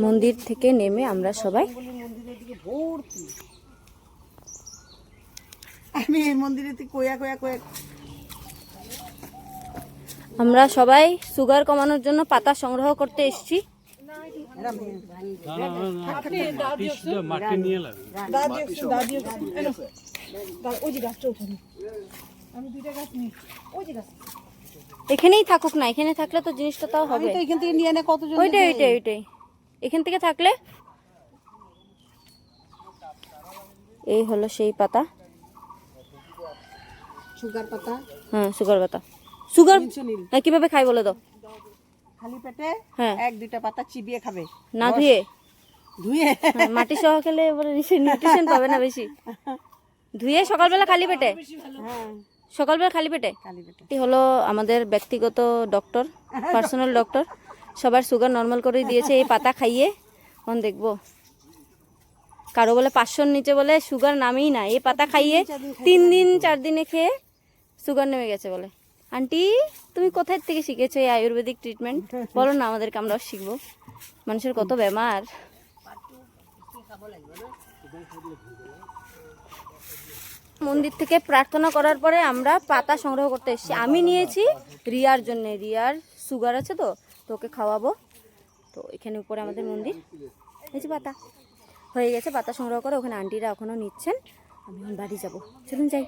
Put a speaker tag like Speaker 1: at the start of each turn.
Speaker 1: মন্দির থেকে নেমে আমরা সবাই
Speaker 2: আমি এই মন্দিরে কয়া কয়া কয়া
Speaker 1: আমরা সবাই সুগার কমানোর জন্য পাতা সংগ্রহ করতে এসেছি। এখানেই থাকুক না, এখানে থাকলে তো জিনিসটা তাও হবে।
Speaker 2: এখান থেকে নিয়ে এনে কতজন
Speaker 1: ওইটাই ওইটাই ওইটাই এখান থেকে থাকলে। এই হলো সেই পাতা,
Speaker 2: সুগার পাতা।
Speaker 1: হ্যাঁ সুগার পাতা। সুগার হ্যাঁ কিভাবে খাই বলে দাও।
Speaker 2: খালি পেটে
Speaker 1: হ্যাঁ
Speaker 2: 1-2টা পাতা চিবিয়ে খাবে,
Speaker 1: না ধুয়ে।
Speaker 2: ধুয়ে
Speaker 1: মাটি সহ খেলে এবারে নিউট্রিশন পাবে না বেশি। ধুয়ে সকালবেলা খালি পেটে,
Speaker 2: হ্যাঁ
Speaker 1: সকালবেলা খালি পেটে।
Speaker 2: খালি পেটে।
Speaker 1: এটি হলো আমাদের ব্যক্তিগত ডক্টর, পার্সোনাল ডক্টর। সবার সুগার নর্মাল করে দিয়েছে এই পাতা খাইয়ে। এখন দেখবো কারো বলে 500-র নিচে বলে সুগার নামেই না। এই পাতা খাইয়ে 3 দিন 4 দিনে খেয়ে সুগার নেমে গেছে বলে। আন্টি তুমি কোথায় থেকে শিখেছো এই আয়ুর্বেদিক ট্রিটমেন্ট? বলো না আমাদেরকে, আমরাও শিখবো। মানুষের কত বেমার। মন্দির থেকে প্রার্থনা করার পরে আমরা পাতা সংগ্রহ করতে এসেছি। আমি নিয়েছি রিয়ার জন্য, রিয়ার সুগার আছে তো, তোকে খাওয়াবো। তো এখানে উপরে আমাদের মন্দির, এই যে পাতা হয়ে গেছে। পাতা সংগ্রহ করে ওখানে আন্টিরা এখনও নিচ্ছেন। আমি এখন বাড়ি যাবো, চলুন যাই।